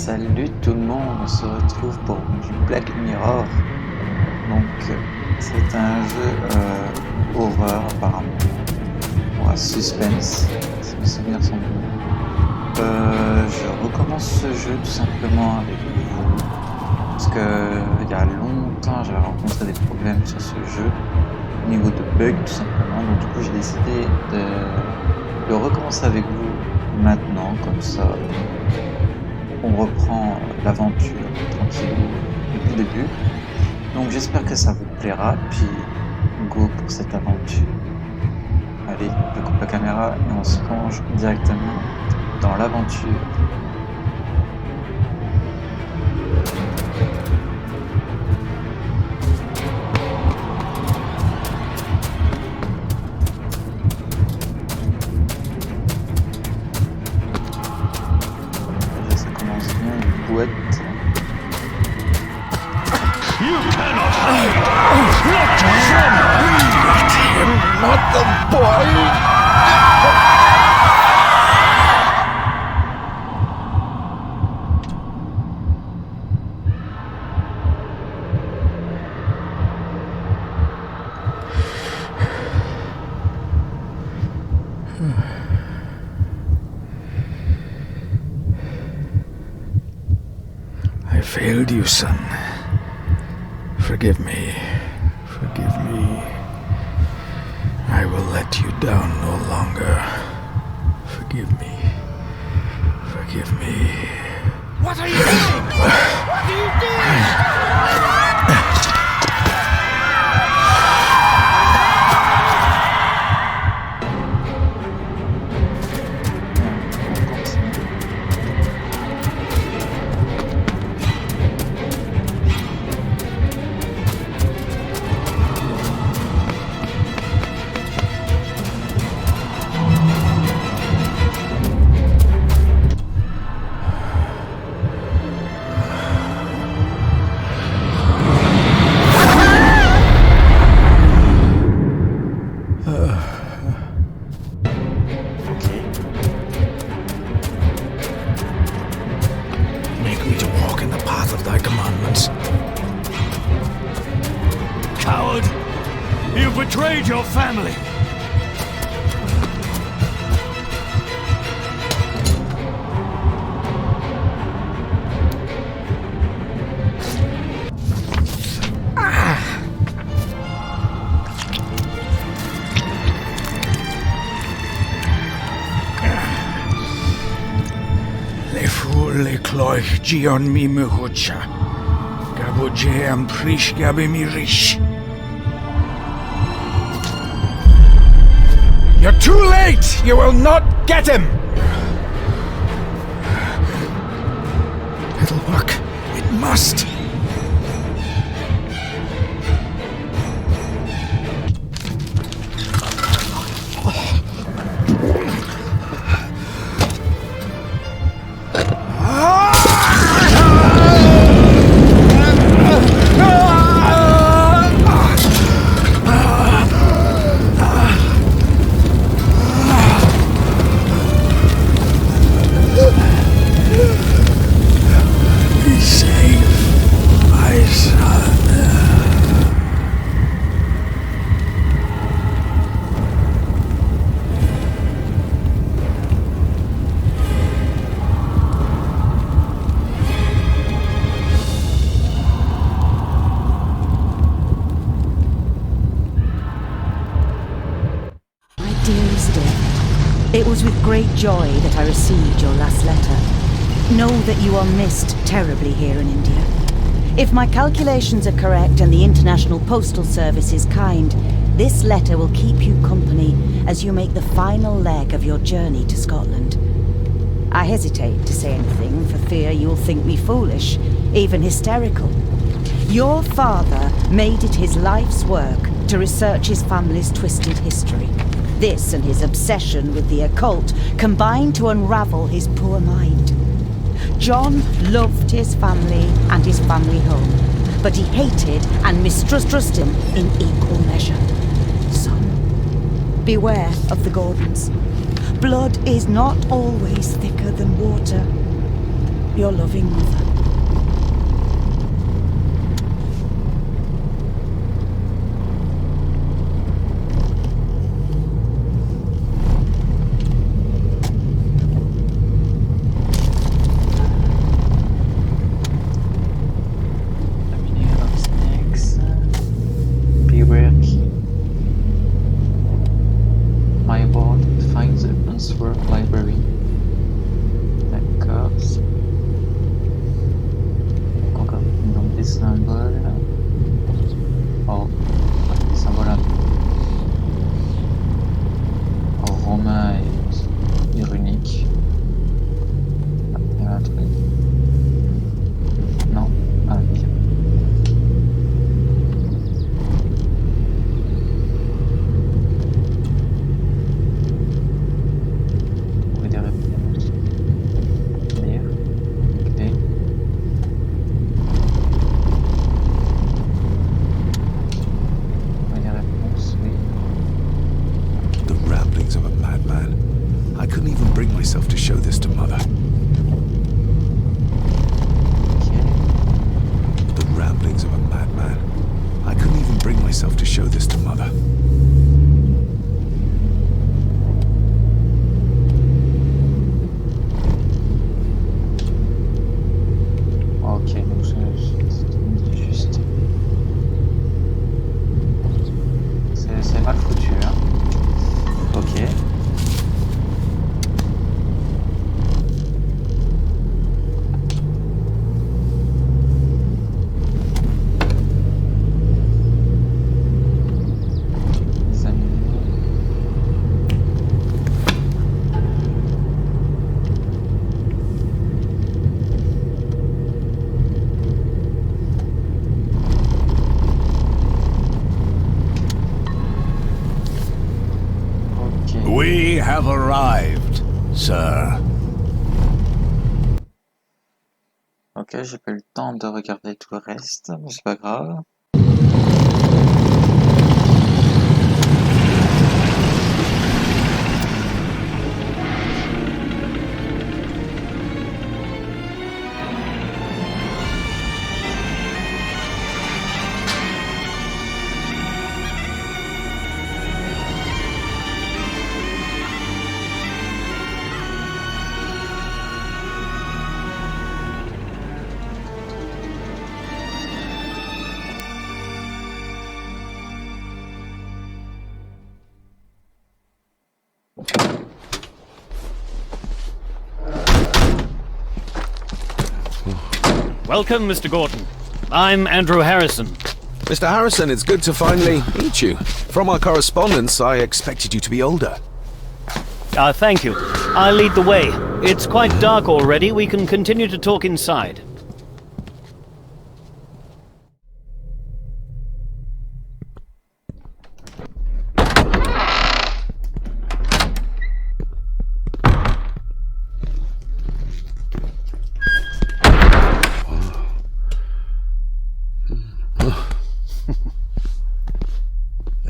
Salut tout le monde, on se retrouve pour du Black Mirror. Donc c'est un jeu horreur apparemment, ou suspense, si mes souvenirs sont bons. Je recommence ce jeu tout simplement avec vous, parce que il y a longtemps j'avais rencontré des problèmes sur ce jeu, au niveau de bugs tout simplement, donc du coup j'ai décidé de recommencer avec vous maintenant, comme ça on reprend l'aventure tranquillou depuis le début. Donc j'espère que ça vous plaira, puis go pour cette aventure. Allez, je coupe la caméra et on se plonge directement dans l'aventure. Déjà ça commence bien, une boîte. You cannot hide! Not from me! Not the boy! I failed you, son. Forgive me. Forgive me. I will let you down no longer. Forgive me. Forgive me. What are you doing? What are you doing? Make me to walk in the path of thy commandments. Coward! You betrayed your family! Le cloich gion mi muhucha. Gaboje am prish gabe mi rish. You're too late! You will not get him! It'll work. It must. Be safe, my son. My dearest David, it was with great joy that I received your last letter. Know that you are missed terribly here in India. If my calculations are correct and the International Postal Service is kind, this letter will keep you company as you make the final leg of your journey to Scotland. I hesitate to say anything for fear you'll think me foolish, even hysterical. Your father made it his life's work to research his family's twisted history. This and his obsession with the occult combined to unravel his poor mind. John loved his family and his family home, but he hated and mistrusted him in equal measure. Son, beware of the Gordons. Blood is not always thicker than water. Your loving mother. Library. D'accord. Encore donc des symboles. Oh, des symboles romains et runiques. Il y a un truc. Non. Ah, ok. Myself to show this to Mother. The ramblings of a madman. I couldn't even bring myself to show this to Mother. Ok, donc c'est juste... C'est mal foutu, hein. Ok. We have arrived, sir. Ok, j'ai pas eu le temps de regarder tout le reste, mais c'est pas grave. Welcome, Mr. Gordon. I'm Andrew Harrison. Mr. Harrison, it's good to finally meet you. From our correspondence, I expected you to be older. Thank you. I'll lead the way. It's quite dark already. We can continue to talk inside.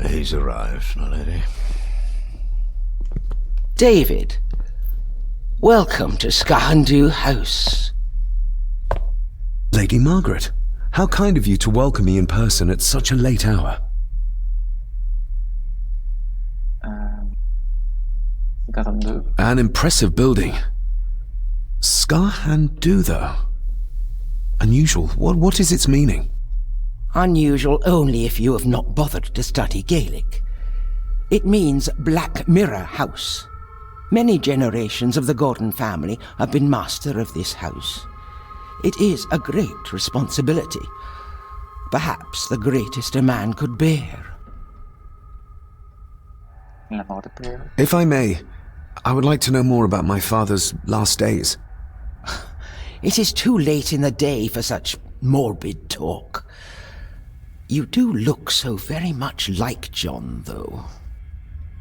He's arrived, my lady. David, welcome to Skahandu House. Lady Margaret, how kind of you to welcome me in person at such a late hour. An impressive building. Skahandu, though. Unusual. What is its meaning? Unusual only if you have not bothered to study Gaelic. It means Black Mirror House. Many generations of the Gordon family have been master of this house. It is a great responsibility. Perhaps the greatest a man could bear. If I may, I would like to know more about my father's last days. It is too late in the day for such morbid talk. You do look so very much like John, though.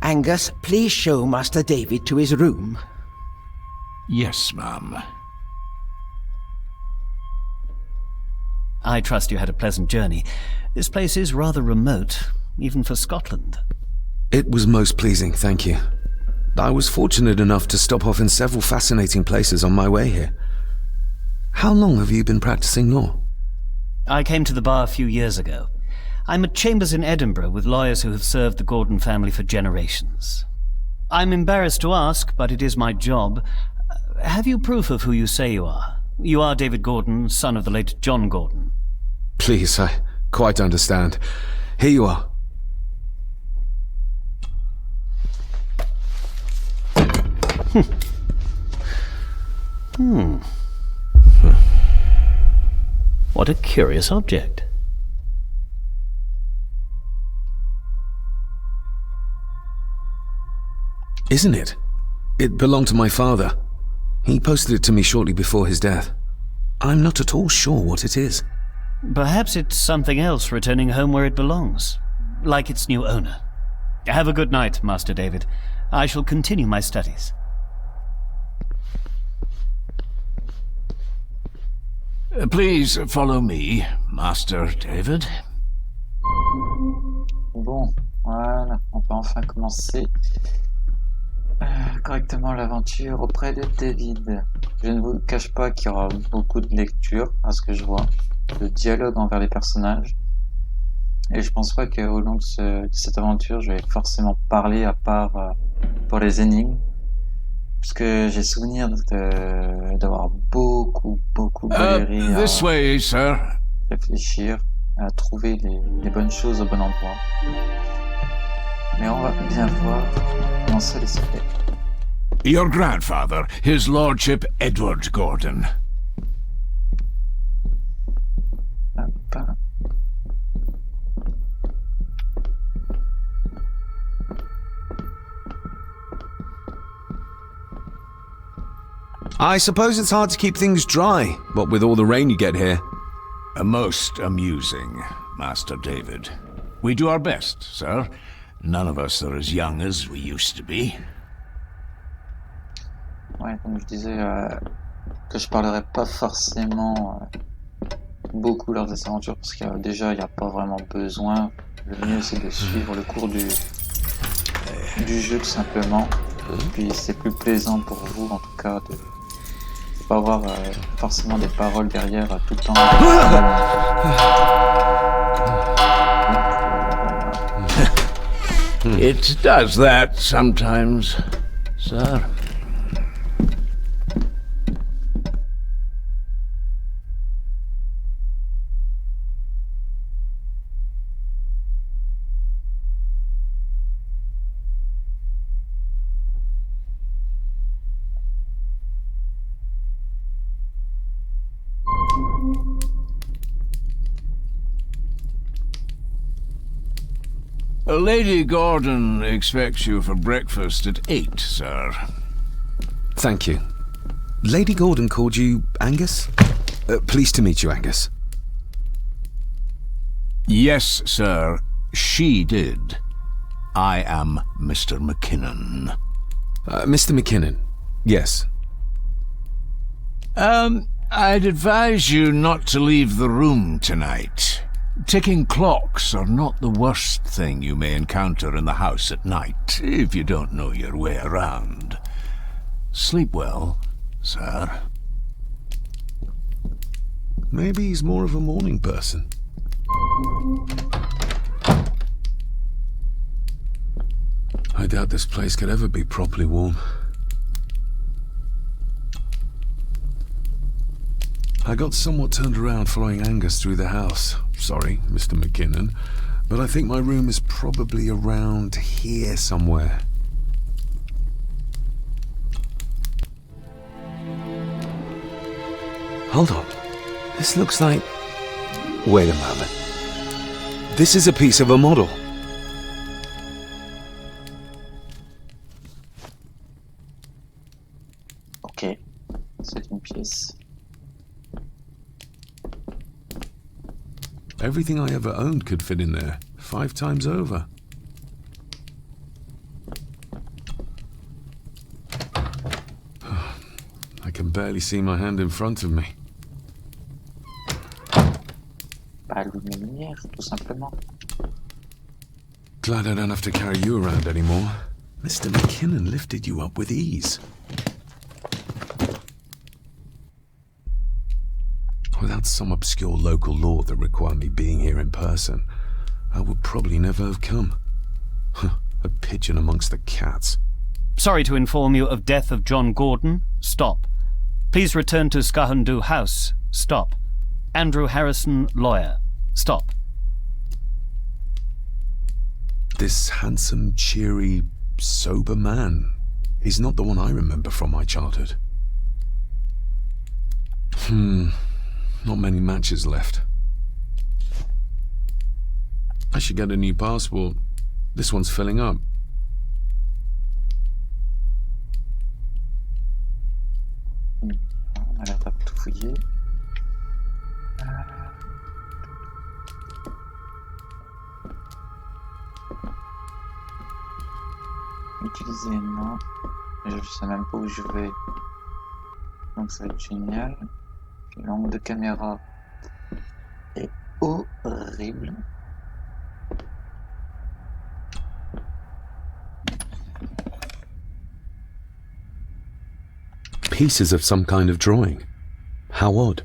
Angus, please show Master David to his room. Yes, ma'am. I trust you had a pleasant journey. This place is rather remote, even for Scotland. It was most pleasing, thank you. I was fortunate enough to stop off in several fascinating places on my way here. How long have you been practicing law? I came to the bar a few years ago. I'm at chambers in Edinburgh with lawyers who have served the Gordon family for generations. I'm embarrassed to ask, but it is my job. Have you proof of who you say you are? You are David Gordon, son of the late John Gordon. Please, I quite understand. Here you are. What a curious object. Isn't it? It belonged to my father. He posted it to me shortly before his death. I'm not at all sure what it is. Perhaps it's something else returning home where it belongs, like its new owner. Have a good night, Master David. I shall continue my studies. Please follow me, Master David. Bon, voilà, on peut enfin commencer correctement l'aventure auprès de David. Je ne vous cache pas qu'il y aura beaucoup de lecture, à ce que je vois, de dialogue envers les personnages. Et je pense pas qu'au long de cette aventure, je vais forcément parler à part pour les énigmes. Parce que j'ai souvenir d'avoir beaucoup galéré This way, sir. réfléchir, à trouver les bonnes choses au bon endroit. Mais on va bien voir comment ça les fait. Your grandfather, his lordship Edward Gordon. Hop. I suppose it's hard to keep things dry, what with all the rain you get here. Most amusing, Master David. We do our best, sir. None of us are as young as we used to be. Ouais, comme je disais, que je parlerai pas forcément beaucoup lors de cette aventure, parce qu'il y a pas vraiment besoin. Le mieux c'est de suivre le cours du jeu tout simplement. Et puis c'est plus plaisant pour vous en tout cas de pas avoir forcément des paroles derrière tout le temps. It does that sometimes, sir. Lady Gordon expects you for breakfast at 8, sir. Thank you. Lady Gordon called you Angus? Pleased to meet you, Angus. Yes, sir, she did. I am Mr. McKinnon. Mr. McKinnon, yes. I'd advise you not to leave the room tonight. Ticking clocks are not the worst thing you may encounter in the house at night, if you don't know your way around. Sleep well, sir. Maybe he's more of a morning person. I doubt this place could ever be properly warm. I got somewhat turned around following Angus through the house. Sorry, Mr. McKinnon, but I think my room is probably around here somewhere. Hold on. This looks like... Wait a moment. This is a piece of a model. Ok, c'est une pièce. Everything I ever owned could fit in there, 5 times over. I can barely see my hand in front of me. Bah, lumière, tout simplement. Glad I don't have to carry you around anymore. Mr. McKinnon lifted you up with ease. Without some obscure local law that required me being here in person, I would probably never have come. A pigeon amongst the cats. Sorry to inform you of death of John Gordon. Stop. Please return to Skahundu House. Stop. Andrew Harrison, lawyer. Stop. This handsome, cheery, sober man. He's not the one I remember from my childhood. Not many matches left. I should get a new passport. This one's filling up. On a l'air d'avoir tout fouillé. Utiliser, non. Je sais même pas où je vais. Donc ça va être génial. Puis l'angle de caméra est horrible. Pieces of some kind of drawing. How odd.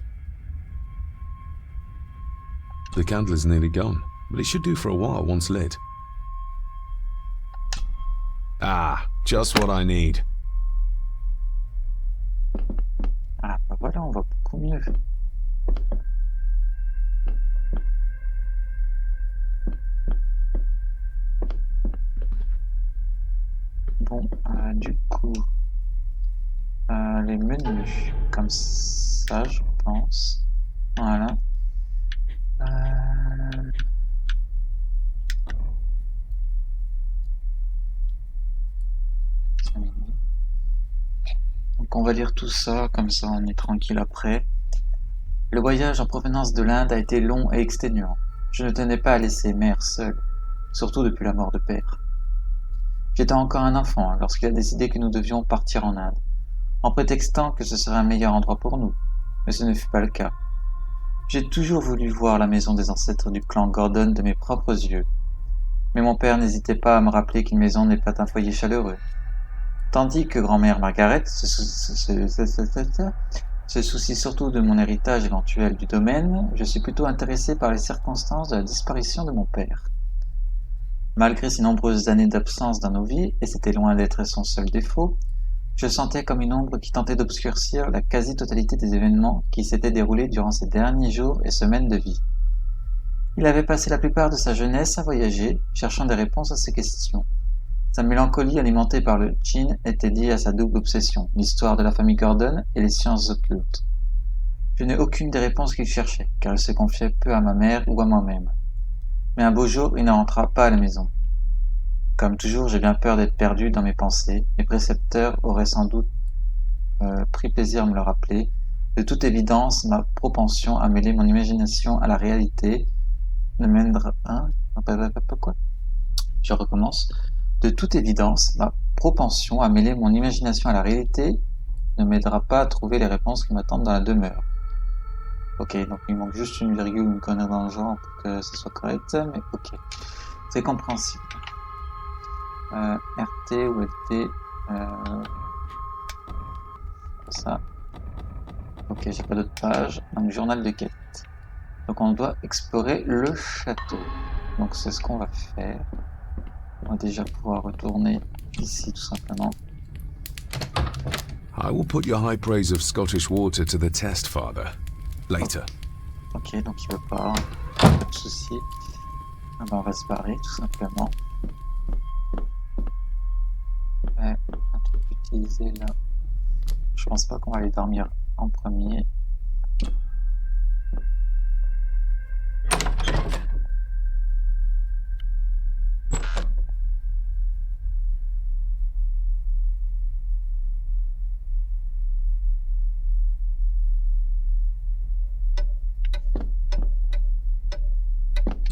The candle is nearly gone, but it should do for a while once lit. Ah, just what I need. Ah bah voilà, on va beaucoup mieux. Bon, du coup, les menus, comme ça, je pense. Voilà. Donc on va lire tout ça, comme ça on est tranquille après. Le voyage en provenance de l'Inde a été long et exténuant. Je ne tenais pas à laisser mère seule, surtout depuis la mort de père. J'étais encore un enfant lorsqu'il a décidé que nous devions partir en Inde, en prétextant que ce serait un meilleur endroit pour nous, mais ce ne fut pas le cas. J'ai toujours voulu voir la maison des ancêtres du clan Gordon de mes propres yeux, mais mon père n'hésitait pas à me rappeler qu'une maison n'est pas un foyer chaleureux. Tandis que grand-mère Margaret se soucie surtout de mon héritage éventuel du domaine, je suis plutôt intéressé par les circonstances de la disparition de mon père. Malgré ses nombreuses années d'absence dans nos vies, et c'était loin d'être son seul défaut, je sentais comme une ombre qui tentait d'obscurcir la quasi-totalité des événements qui s'étaient déroulés durant ces derniers jours et semaines de vie. Il avait passé la plupart de sa jeunesse à voyager, cherchant des réponses à ses questions. Sa mélancolie alimentée par le djinn était liée à sa double obsession, l'histoire de la famille Gordon et les sciences occultes. Je n'ai aucune des réponses qu'il cherchait, car il se confiait peu à ma mère ou à moi-même. Mais un beau jour, il ne rentra pas à la maison. Comme toujours, j'ai bien peur d'être perdu dans mes pensées. Mes précepteurs auraient sans doute pris plaisir à me le rappeler. De toute évidence, ma propension à mêler mon imagination à la réalité ne mènera... Quoi ? Je recommence. De toute évidence, ma propension à mêler mon imagination à la réalité ne m'aidera pas à trouver les réponses qui m'attendent dans la demeure. Ok, donc il manque juste une virgule ou une connerie dans le genre pour que ce soit correct, mais ok. C'est compréhensible. RT ou LT, ça. Ok, j'ai pas d'autre page. Donc journal de quête. Donc on doit explorer le château. Donc c'est ce qu'on va faire. On va déjà pouvoir retourner ici tout simplement. I will put your high praise of Scottish water to the test, Father. Later. Ok, donc il veut pas. Pas de souci. Ah ben on va se barrer tout simplement. Ouais, un truc utilisé là. Je pense pas qu'on va aller dormir en premier.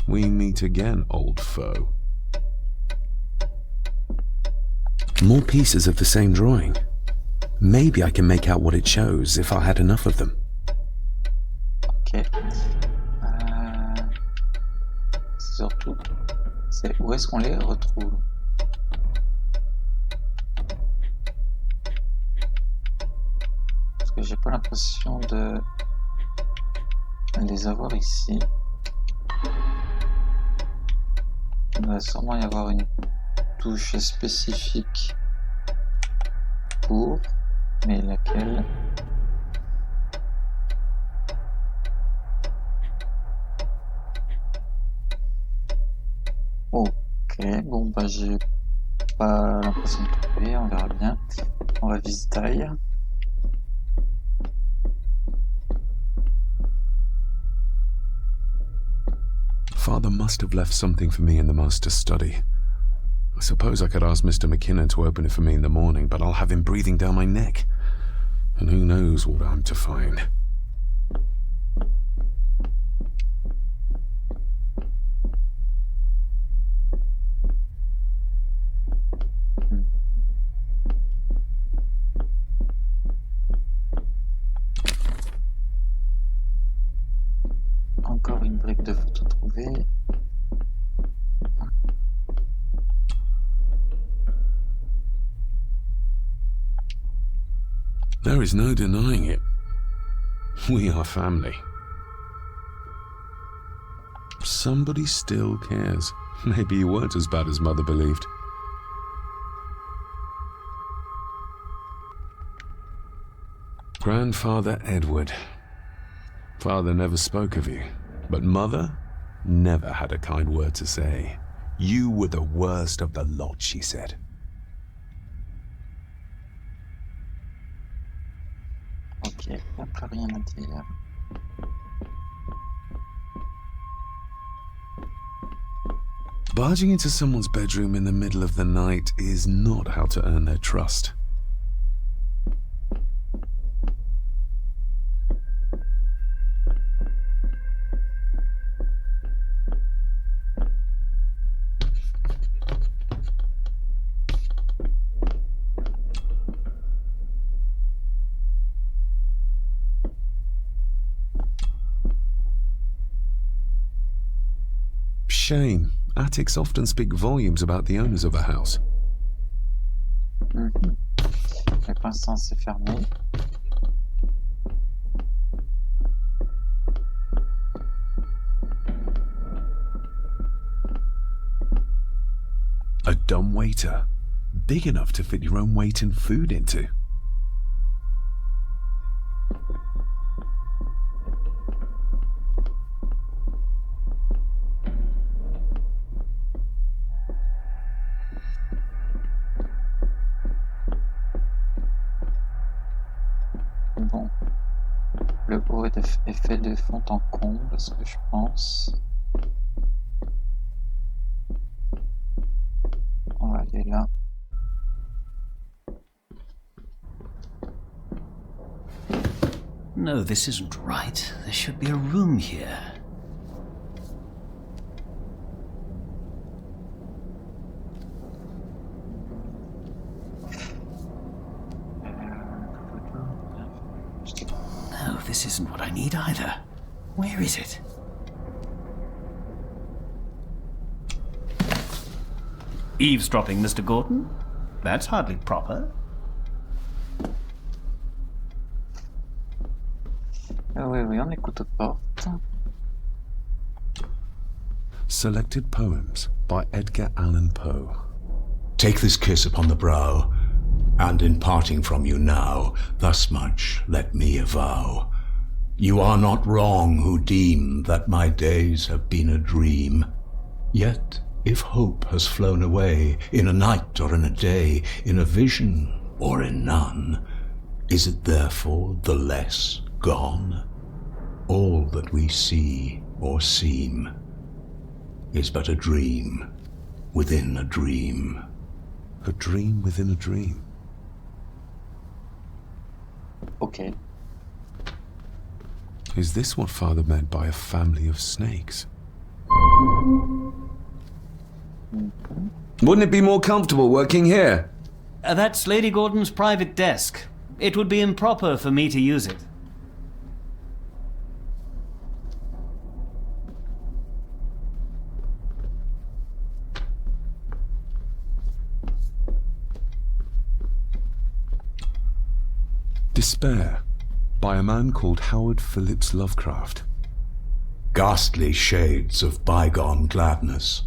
We meet again, old foe. More pieces of the same drawing. Maybe I can make out what it shows if I had enough of them. Ok. Surtout, c'est où est-ce qu'on les retrouve? Parce que j'ai pas l'impression de... les avoir ici. Il va sûrement y avoir une touche spécifique pour, mais laquelle? Ok, bon bah j'ai pas l'impression de trouver, on verra bien. On va visiter. Father must have left something for me in the master's study. I suppose I could ask Mr. McKinnon to open it for me in the morning, but I'll have him breathing down my neck. And who knows what I'm to find. Encore une brique de photo trouvée. There is no denying it. We are family. Somebody still cares. Maybe you weren't as bad as Mother believed. Grandfather Edward. Father never spoke of you, but Mother never had a kind word to say. You were the worst of the lot, she said. Ok, il n'y a plus rien à dire. Barging into someone's bedroom in the middle of the night is not how to earn their trust. Shame. Attics often speak volumes about the owners of a house. Mais pour l'instant c'est fermé. A dumbwaiter. Big enough to fit your own weight and food into. Bon, le haut est fait de fond en comble, ce que je pense. On va aller là. No, this isn't right. There should be a room here. No, this isn't what I need either. Where is it? Eavesdropping, Mr. Gordon? That's hardly proper. Oui, on écoute aux portes. Selected Poems by Edgar Allan Poe. Take this kiss upon the brow, and in parting from you now, thus much let me avow. You are not wrong who deem that my days have been a dream. Yet, if hope has flown away, in a night or in a day, in a vision or in none, is it therefore the less gone? All that we see or seem is but a dream within a dream. A dream within a dream. Ok. Is this what Father meant by a family of snakes? Wouldn't it be more comfortable working here? That's Lady Gordon's private desk. It would be improper for me to use it. Despair by a man called Howard Phillips Lovecraft. ghastly shades of bygone gladness,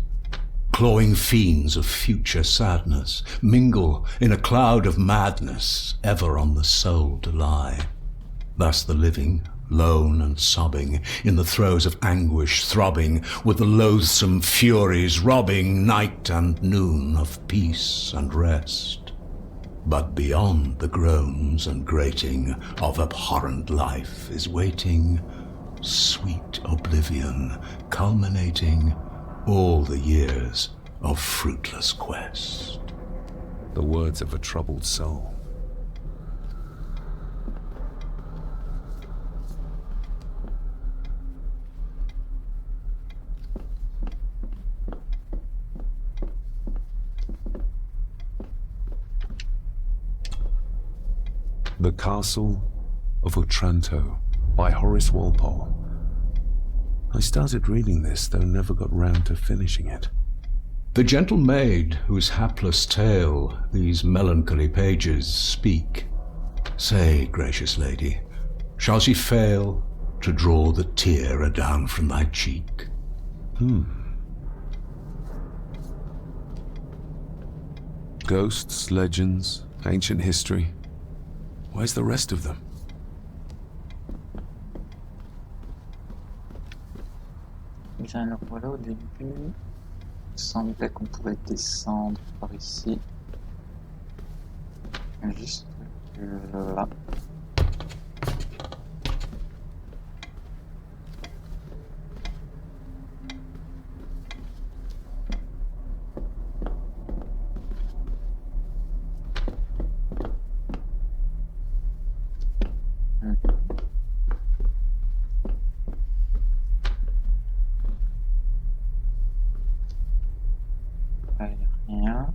clawing fiends of future sadness, mingle in a cloud of madness, ever on the soul to lie. Thus the living, lone and sobbing, in the throes of anguish throbbing, with the loathsome furies robbing night and noon of peace and rest. But beyond the groans and grating of abhorrent life is waiting sweet oblivion, culminating all the years of fruitless quest. The words of a troubled soul. The Castle of Otranto by Horace Walpole. I started reading this, though never got round to finishing it. The gentle maid whose hapless tale these melancholy pages speak, say, gracious lady, shall she fail to draw the tear adown from thy cheek? Ghosts, legends, ancient history. Where's the rest of them? Bien, alors voilà, au début, il semblait qu'on pouvait descendre par ici. Juste là. Rien.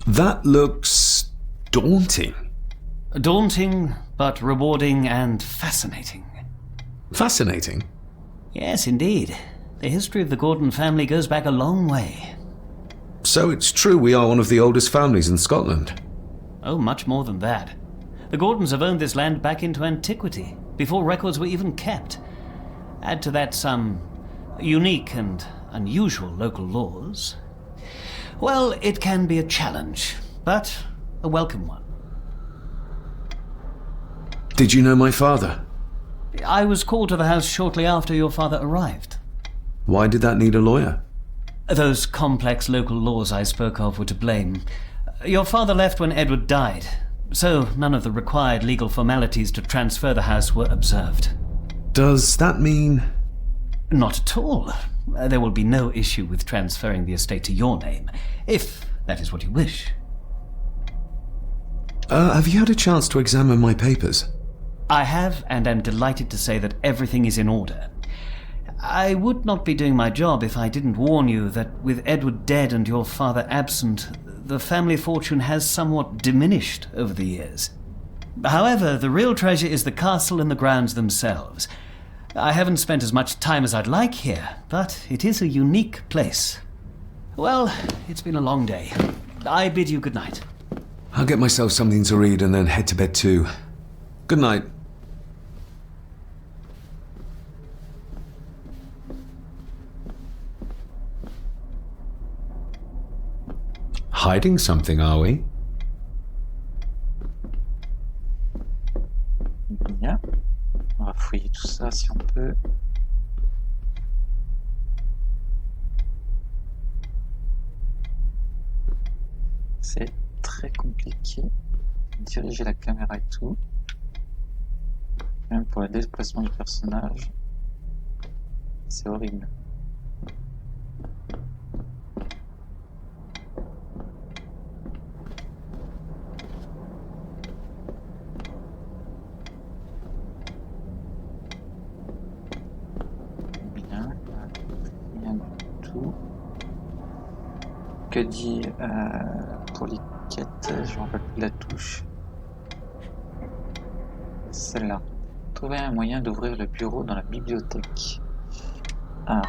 That looks daunting. Daunting, but rewarding and fascinating. Fascinating? Yes, indeed. The history of the Gordon family goes back a long way. So it's true we are one of the oldest families in Scotland. Oh, much more than that. The Gordons have owned this land back into antiquity, before records were even kept. Add to that some unique and unusual local laws. Well, it can be a challenge, but a welcome one. Did you know my father? I was called to the house shortly after your father arrived. Why did that need a lawyer? Those complex local laws I spoke of were to blame. Your father left when Edward died, so none of the required legal formalities to transfer the house were observed. Does that mean... Not at all. There will be no issue with transferring the estate to your name, if that is what you wish. Have you had a chance to examine my papers? I have, and am delighted to say that everything is in order. I would not be doing my job if I didn't warn you that with Edward dead and your father absent, the family fortune has somewhat diminished over the years. However, the real treasure is the castle and the grounds themselves. I haven't spent as much time as I'd like here, but it is a unique place. Well, it's been a long day. I bid you good night. I'll get myself something to read and then head to bed too. Good night. Hiding something, are we? Bien. On va fouiller tout ça si on peut. C'est très compliqué. Diriger la caméra et tout. Même pour le déplacement du personnage. C'est horrible. Bien, rien du tout. Que dit pour les quêtes, je me rappelle plus la touche. Celle-là. Trouver un moyen d'ouvrir le bureau dans la bibliothèque. Ah,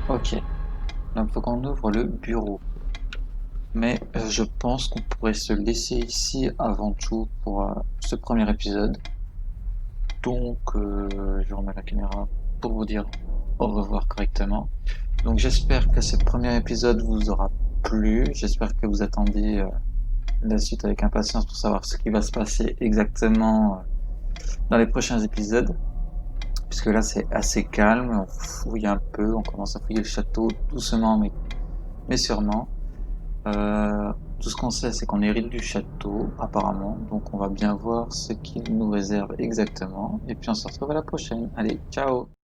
ok. Donc il faut qu'on ouvre le bureau. Mais je pense qu'on pourrait se laisser ici avant tout pour ce premier épisode. Donc je remets la caméra pour vous dire au revoir correctement. Donc j'espère que ce premier épisode vous aura plu. J'espère que vous attendiez la suite avec impatience pour savoir ce qui va se passer exactement dans les prochains épisodes. Puisque là c'est assez calme, on fouille un peu, on commence à fouiller le château doucement mais sûrement. Tout ce qu'on sait, c'est qu'on hérite du château, apparemment, donc on va bien voir ce qu'il nous réserve exactement, et puis on se retrouve à la prochaine. Allez, ciao!